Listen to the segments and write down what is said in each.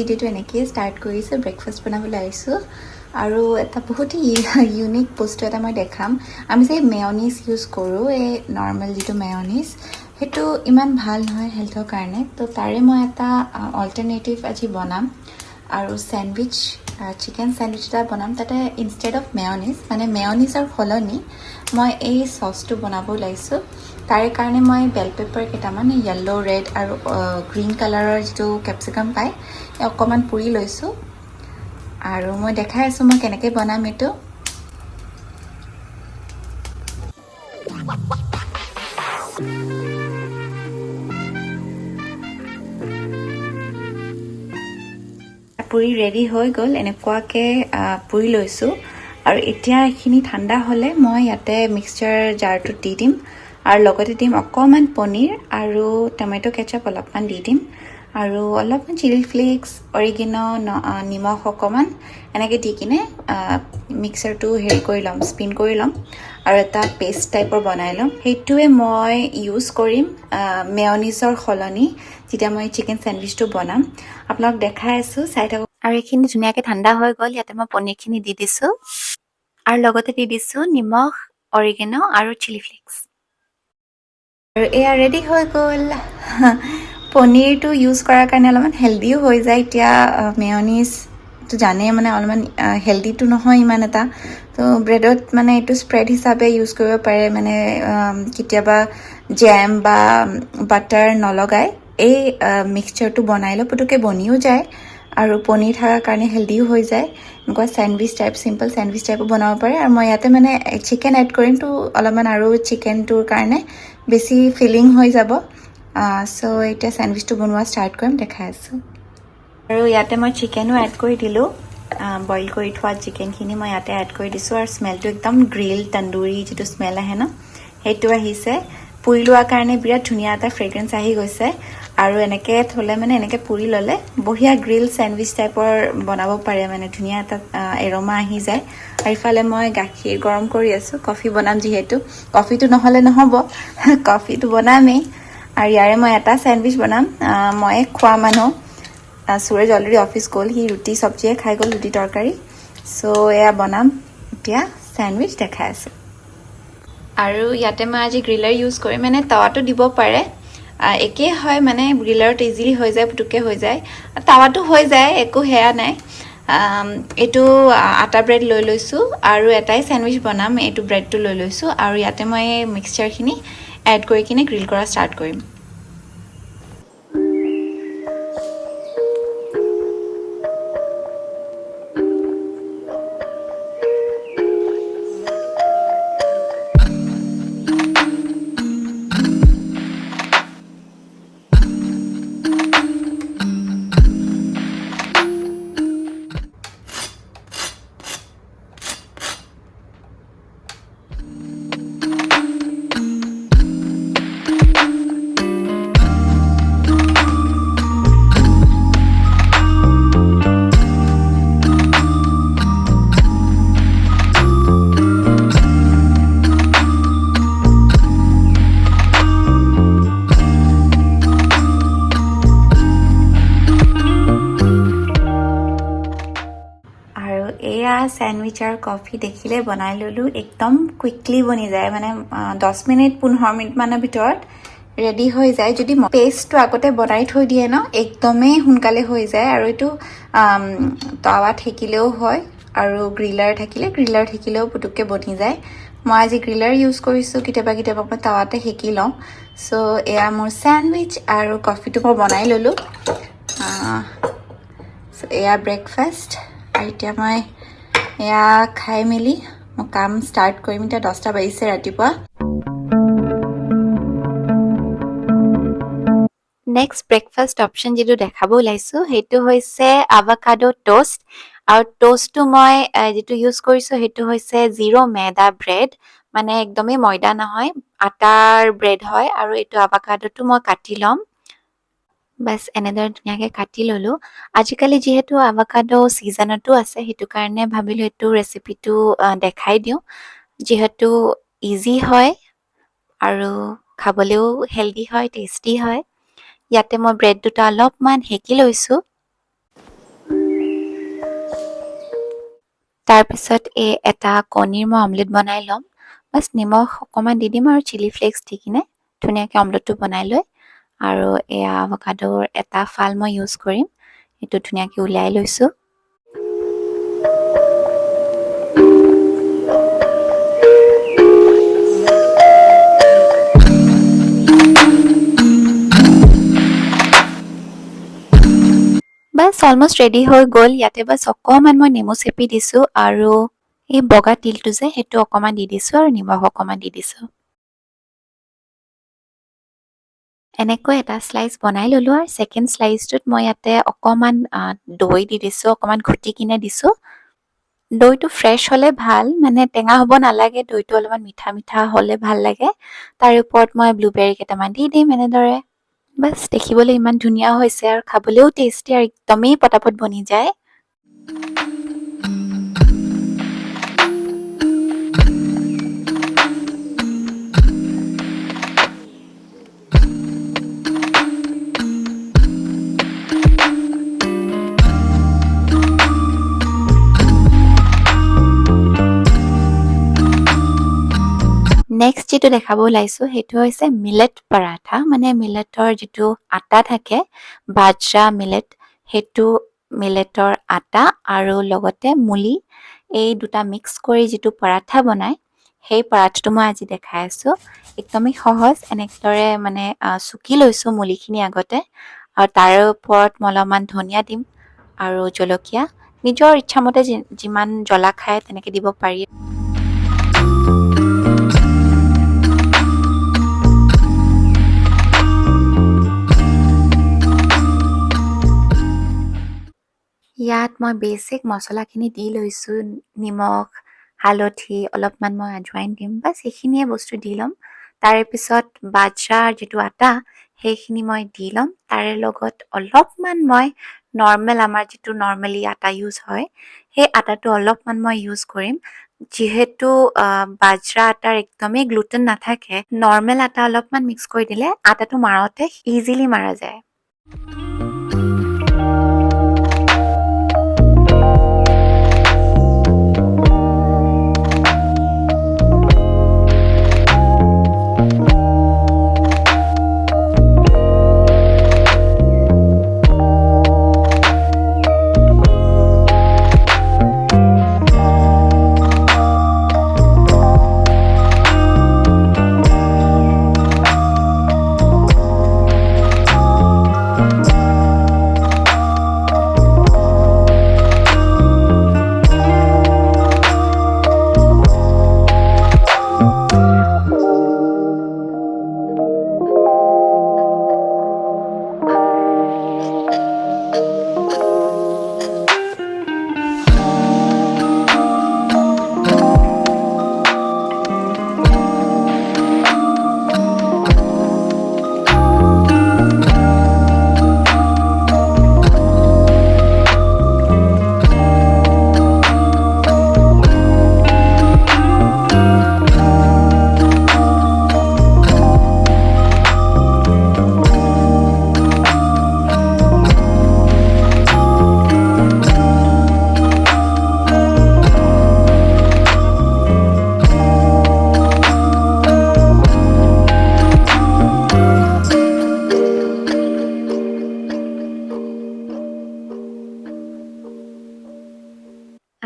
ভিডিঅ'টো এনেকৈয়ে ষ্টাৰ্ট কৰিছোঁ। ব্ৰেকফাষ্ট বনাবলৈ আহিছোঁ আৰু এটা বহুত ইউনিক বস্তু এটা মই দেখাম। আমি যে মেয়নিজ ইউজ কৰোঁ, এই নৰ্মেল যিটো মেয়নিজ, সেইটো ইমান ভাল নহয় হেল্থৰ কাৰণে। তো তাৰে মই এটা অল্টাৰনেটিভ আজি বনাম আৰু চেণ্ডউইচ, চিকেন চেণ্ডউইচ এটা বনাম। তাতে ইনষ্টেড অফ মেয়নিজ, মানে মেয়নিজৰ সলনি মই এই চচটো বনাব ওলাইছোঁ। তাৰে কাৰণে মই বেল পেপাৰ কেইটামান, য়েল্ল', ৰেড আৰু গ্ৰীণ কালাৰৰ যিটো কেপচিকাম পায়, অকণমান পুৰি লৈছোঁ আৰু মই দেখাই আছোঁ মই কেনেকৈ বনাম এইটো। পুৰি ৰেডি হৈ গ'ল, এনেকুৱাকৈ পুৰি লৈছোঁ আৰু এতিয়া এইখিনি ঠাণ্ডা হ'লে মই ইয়াতে মিক্সচাৰ জাৰটোত দি দিম আৰু লগতে দিম অকণমান পনীৰ আৰু টমেটো কেচাপ অলপমান দি দিম আৰু অলপমান চিলি ফ্লেক্স, অৰিগেনো, নিমখ অকণমান এনেকৈ দি কিনে মিক্সাৰটো কৰি ল'ম, স্পিন কৰি ল'ম আৰু এটা পেষ্ট টাইপৰ বনাই ল'ম। সেইটোৱে মই ইউজ কৰিম মেয়নিজৰ সলনি যেতিয়া মই চিকেন চেণ্ডউইচটো বনাম। আপোনালোক দেখাই আছোঁ, চাই থাকক। আৰু এইখিনি ধুনীয়াকৈ ঠাণ্ডা হৈ গ'ল। ইয়াতে মই পনীৰখিনি দি দিছোঁ আৰু লগতে দি দিছোঁ নিমখ, অৰিগেনো আৰু চিলি ফ্লেক্স। আৰু এয়া ৰেডি হৈ গ'ল। পনীৰটো ইউজ কৰাৰ কাৰণে অলপমান হেল্ডিও হৈ যায়। এতিয়া মেয়নিজটো জানেই মানে অলপমান হেল্ডিটো নহয় ইমান এটা, তো ব্ৰেডত মানে এইটো স্প্ৰেড হিচাপে ইউজ কৰিব পাৰে। মানে কেতিয়াবা জেম বা বাটাৰ নলগাই এই মিক্সচাৰটো বনাই লৈ পুটুকৈ বনিও যায় আৰু পনীৰ থকাৰ কাৰণে হেল্ডিও হৈ যায়। এনেকুৱা চেণ্ডউইচ টাইপ, চিম্পল চেণ্ডউইচ টাইপো বনাব পাৰে। আৰু মই ইয়াতে মানে চিকেন এড কৰিম, তো অলপমান আৰু চিকেনটোৰ কাৰণে বেছি ফিলিং হৈ যাব। চ' এতিয়া চেণ্ডউইচটো বনোৱা ষ্টাৰ্ট কৰিম, দেখাই আছোঁ। আৰু ইয়াতে মই চিকেনো এড কৰি দিলোঁ। বইল কৰি থোৱা চিকেনখিনি মই ইয়াতে এড কৰি দিছোঁ আৰু স্মেলটো একদম গ্ৰিল তন্দুৰী যিটো স্মেল আহে ন, সেইটো আহিছে। পুৰি লোৱাৰ কাৰণে বিৰাট ধুনীয়া এটা ফ্ৰেগ্ৰেঞ্চ আহি গৈছে আৰু এনেকৈ থ'লে মানে এনেকৈ পুৰি ল'লে বঢ়িয়া গ্ৰিল চেণ্ডউইচ টাইপৰ বনাব পাৰে। মানে ধুনীয়া এটা এৰমা আহি যায়। আৰু ইফালে মই গাখীৰ গৰম কৰি আছোঁ, কফি বনাম যিহেতু। কফিটো নহ'লে নহ'ব, কফিটো বনামেই। আৰু ইয়াৰে মই এটা চেণ্ডউইচ বনাম। মই খোৱা মানুহ, সুৰজ অলৰেডি অফিচ গ'ল, সি ৰুটি চব্জিয়ে খাই গ'ল, ৰুটি তৰকাৰী। চ' এয়া বনাম এতিয়া চেণ্ডউইচ, দেখাই আছোঁ। আৰু ইয়াতে মই আজি গ্ৰিলাৰ ইউজ কৰিম, মানে টাৱাটো দিব পাৰে, একেই হয়, মানে গ্ৰিলাৰত ইজিলি হৈ যায়, পুটুকৈ হৈ যায়। টাৱাটো হৈ যায়, একো সেয়া নাই। এইটো আটা ব্ৰেড লৈ লৈছোঁ আৰু এটাই চেণ্ডউইচ বনাম, এইটো ব্ৰেডটো লৈ লৈছোঁ আৰু ইয়াতে মই মিক্সচাৰখিনি এড কৰি কিনে গ্ৰিল কৰা ষ্টাৰ্ট কৰিম। এয়া চেণ্ডউইচ আৰু কফি দেখিলে বনাই ল'লোঁ, একদম কুইকলি বনি যায়, মানে 10 মিনিট 15 মিনিটমানৰ ভিতৰত ৰেডি হৈ যায়। যদি পেষ্টটো আগতে বনাই থৈ দিয়ে ন, একদমেই সোনকালে হৈ যায়। আৰু এইটো টাৱাত সেকিলেও হয় আৰু গ্ৰিলাৰ থাকিলেও পুটুককৈ বনি যায়। মই আজি গ্ৰিলাৰ ইউজ কৰিছোঁ, কেতিয়াবা মই টাৱাতে সেকি লওঁ। চ' এয়া মোৰ চেণ্ডউইচ আৰু কফিটো মই বনাই ল'লোঁ। চ' এয়া ব্ৰেকফাষ্ট। আৰু এতিয়া মই এয়া খাই মেলি মই কাম ষ্টাৰ্ট কৰিম। এতিয়া 10টা বাজিছে ৰাতিপুৱা। নেক্সট ব্ৰেকফাষ্ট অপশ্যন যিটো দেখাব ওলাইছোঁ সেইটো হৈছে আভাকাডো টোষ্ট। আৰু টোষ্টটো মই যিটো ইউজ কৰিছোঁ সেইটো হৈছে জিৰ' মেদা ব্ৰেড, মানে একদমেই ময়দা নহয়, আটাৰ ব্ৰেড হয়। আৰু এইটো আভাকাডোটো মই কাটি ল'ম, বাছ এনেদৰে ধুনীয়াকৈ কাটি ল'লোঁ। আজিকালি যিহেতু আভাকাডো ছিজনতো আছে, সেইটো কাৰণে ভাবিলোঁ এইটো ৰেচিপিটো দেখাই দিওঁ, যিহেতু ইজি হয় আৰু খাবলৈও হেল্ডি হয়, টেষ্টি হয়। ইয়াতে মই ব্ৰেড দুটা অলপমান সেকি লৈছোঁ তাৰপিছত এটা কণীৰ মই অমলেট বনাই ল'ম। বাছ নিমখ অকণমান দি দিম আৰু চিলি ফ্লেক্স দি কিনে ধুনীয়াকৈ অমলেটটো বনাই লৈ আৰু এয়া আভকাডোৰ এটা ফাল মই ইউজ কৰিম। এইটো ধুনীয়াকৈ উলিয়াই লৈছোঁ। বাছ অলমষ্ট ৰেডি হৈ গ'ল। ইয়াতে বাছ অকণমান মই নেমু চেপি দিছোঁ আৰু এই বগা তিলটো যে সেইটো অকণমান দি দিছোঁ আৰু নিমখ অকণমান দি দিছোঁ। এনেকৈ এটা শ্লাইচ বনাই ল'লোঁ আৰু ছেকেণ্ড শ্লাইচটোত মই ইয়াতে অকণমান দৈ দি দিছোঁ, অকণমান ঘুটি কিনে দিছোঁ। দৈটো ফ্ৰেছ হ'লে ভাল, মানে টেঙা হ'ব নালাগে, দৈটো অলপমান মিঠা মিঠা হ'লে ভাল লাগে। তাৰ ওপৰত মই ব্লুবেৰী কেইটামান দি দিম এনেদৰে। বাছ দেখিবলৈ ইমান ধুনীয়া হৈছে আৰু খাবলৈও টেষ্টি আৰু একদমেই পটাপট বনি যায়। নেক্সট যিটো দেখাব ওলাইছোঁ সেইটো হৈছে মিলেট পৰাঠা, মানে মিলেটৰ যিটো আটা থাকে, বাজৰা মিলেট, সেইটো মিলেটৰ আটা আৰু লগতে মুলি এই দুটা মিক্স কৰি যিটো পৰাঠা বনায়, সেই পৰাঠাটো মই আজি দেখাই আছোঁ। একদমেই সহজ। এনেদৰে মানে চুকি লৈছোঁ মুলিখিনি আগতে আৰু তাৰ ওপৰত মই অলপমান ধনিয়া দিম আৰু জলকীয়া, নিজৰ ইচ্ছামতে যিমান জ্বলা খায় তেনেকৈ দিব পাৰি। ইয়াত মই বেছিক মছলাখিনি দি লৈছোঁ। নিমখ, হালধি, অলপমান মই আজৱাইন দিম, বাছ সেইখিনিয়ে বস্তু দি ল'ম। তাৰে পিছত বাজৰাৰ যিটো আটা সেইখিনি মই দি ল'ম। তাৰে লগত অলপমান মই নৰ্মেল, আমাৰ যিটো নৰ্মেলি আটা ইউজ হয়, সেই আটাটো অলপমান মই ইউজ কৰিম। যিহেতু বাজৰা আটাৰ একদমেই গ্লুটেন নাথাকে, নৰ্মেল আটা অলপমান মিক্স কৰি দিলে আটাটো মাৰোঁতে ইজিলি মাৰা যায়।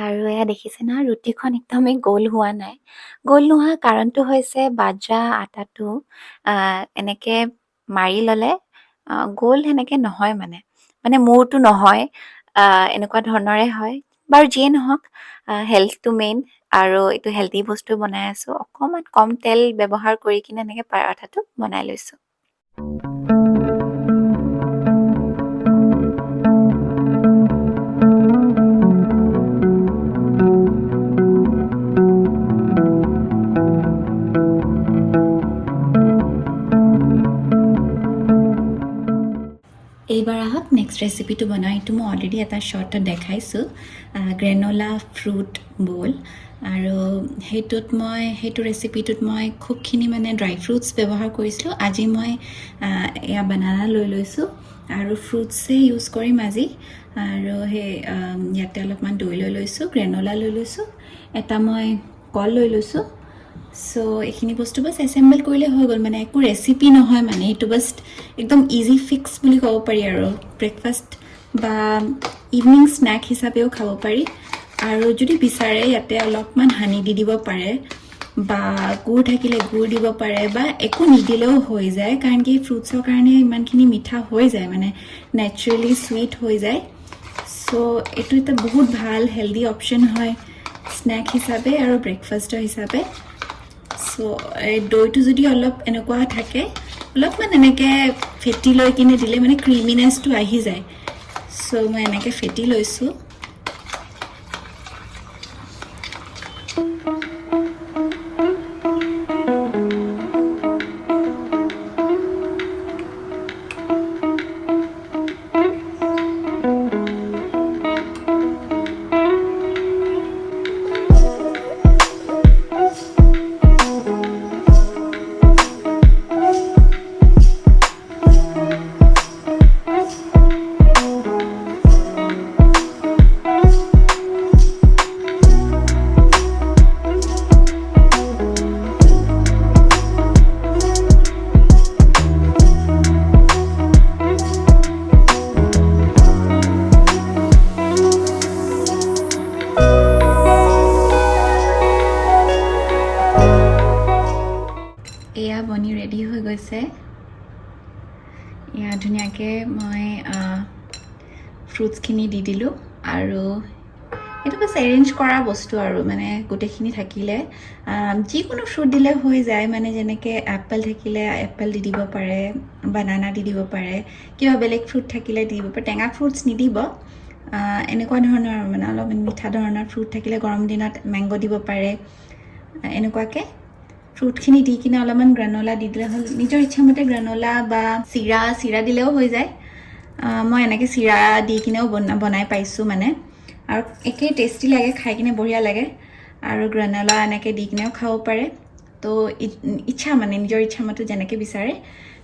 আৰু এয়া দেখিছে না, ৰুটিখন একদমেই গোল হোৱা নাই। গোল নোহোৱা কাৰণটো হৈছে বাজৰা আটাটো এনেকৈ মাৰি ল'লে গোল সেনেকৈ নহয়, মানে মূৰটো নহয়, এনেকুৱা ধৰণৰে হয়। বাৰু যিয়ে নহওক, হেল্থটো মেইন আৰু এইটো হেল্থি বস্তু বনাই আছোঁ। অকণমান কম তেল ব্যৱহাৰ কৰি কিনে এনেকৈ পৰাঠাটো বনাই লৈছোঁ। এইবাৰ আহক নেক্সট ৰেচিপিটো বনাওঁ। এইটো মই অলৰেডি এটা শ্বৰ্টত দেখাইছোঁ, গ্ৰেনোলা ফ্ৰুট বল। আৰু সেইটো ৰেচিপিটোত মই খুবখিনি মানে ড্ৰাই ফ্ৰুটছ ব্যৱহাৰ কৰিছিলোঁ। আজি মই এয়া বানানা লৈ লৈছোঁ আৰু ফ্ৰুটছেই ইউজ কৰিম আজি। আৰু সেই ইয়াতে অলপমান দৈ লৈ লৈছোঁ, গ্ৰেনলা লৈ লৈছোঁ, এটা মই কল লৈ লৈছোঁ। চ' এইখিনি বস্তু বাছ এছেম্বল কৰিলে হৈ গ'ল, মানে একো ৰেচিপি নহয়, মানে এইটো বাছ একদম ইজি ফিক্স বুলি ক'ব পাৰি আৰু ব্ৰেকফাষ্ট বা ইভিনিং স্নেক হিচাপেও খাব পাৰি। আৰু যদি বিচাৰে ইয়াতে অলপমান হানি দি দিব পাৰে বা গুড় থাকিলে গুড় দিব পাৰে বা একো নিদিলেও হৈ যায়, কাৰণ কি ফ্ৰুটছৰ কাৰণে ইমানখিনি মিঠা হৈ যায়, মানে নেচাৰেলি চুইট হৈ যায়। চ' এইটো এটা বহুত ভাল হেল্ডি অপশ্যন হয় স্নেক হিচাপে আৰু ব্ৰেকফাষ্টৰ হিচাপে। চ' এই দৈটো যদি অলপ এনেকুৱা থাকে, অলপমান এনেকৈ ফেটি লৈ কিনে দিলে মানে ক্ৰিমিনেছটো আহি যায়। চ' মই এনেকৈ ফেটি লৈছোঁ। এয়া বনি ৰেডি হৈ গৈছে। এয়া ধুনীয়াকৈ মই ফ্ৰুটছখিনি দি দিলোঁ, আৰু এইটো বাছ এৰেঞ্জ কৰা বস্তু আৰু মানে গোটেইখিনি থাকিলে যিকোনো ফ্ৰুট দিলে হৈ যায়, মানে যেনেকৈ এপল থাকিলে এপল দি দিব পাৰে, বানানা দি দিব পাৰে, কিবা বেলেগ ফ্ৰুট থাকিলে দি দিব পাৰে, টেঙা ফ্ৰুটছ নিদিব। এনেকুৱা ধৰণৰ মানে অলপ মিঠা ধৰণৰ ফ্ৰুট থাকিলে গৰম দিনত মেংগ' দিব পাৰে। এনেকুৱাকৈ ফ্ৰুটখিনি দি কিনে অলপমান গ্ৰানোলা দি দিলে হ'ল। নিজৰ ইচ্ছামতে গ্ৰানোলা বা চিৰা দিলেও হৈ যায়। মই এনেকৈ চিৰা দি কিনেও বনাই পাইছোঁ মানে, আৰু একেই টেষ্টি লাগে, খাই কিনে বঢ়িয়া লাগে। আৰু গ্ৰানোলা এনেকৈ দি কিনেও খাব পাৰে। তো ইচ্ছা মানে নিজৰ ইচ্ছামতে যেনেকৈ বিচাৰে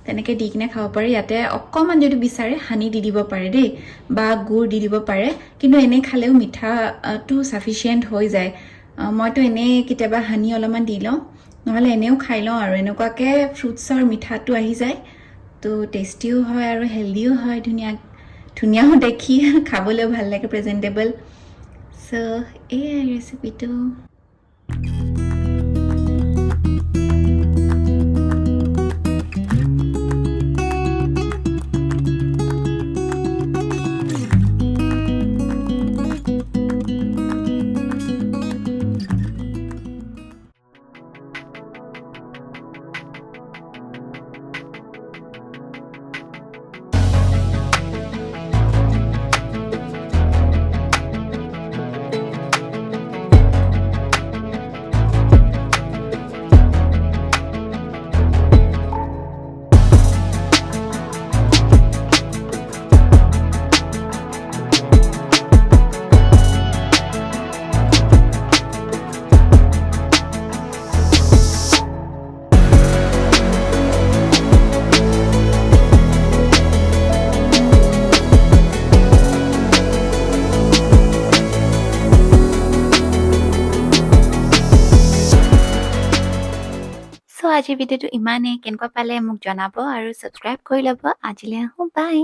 তেনেকৈ দি কিনে খাব পাৰে। ইয়াতে অকণমান যদি বিচাৰে হানি দি দিব পাৰে দেই, বা গুড় দি দিব পাৰে, কিন্তু এনেই খালেও মিঠাটো ছাফিচিয়েণ্ট হৈ যায়। মইতো এনেই কেতিয়াবা হানি অলপমান দি লওঁ, নহ'লে এনেও খাই লওঁ, আৰু এনেকুৱাকৈ ফ্ৰুটছৰ মিঠাটো আহি যায়। তো টেষ্টিও হয় আৰু হেল্ডিও হয়, ধুনীয়াও দেখি, খাবলৈও ভাল লাগে, প্ৰেজেণ্টেবল। চ' এয়াই ৰেচিপিটো। চ' আজিৰ ভিডিঅ'টো ইমানেই। কেনেকুৱা পালে মোক জনাব আৰু ছাবস্ক্ৰাইব কৰি ল'ব। আজিলৈ আহোঁ, বাই।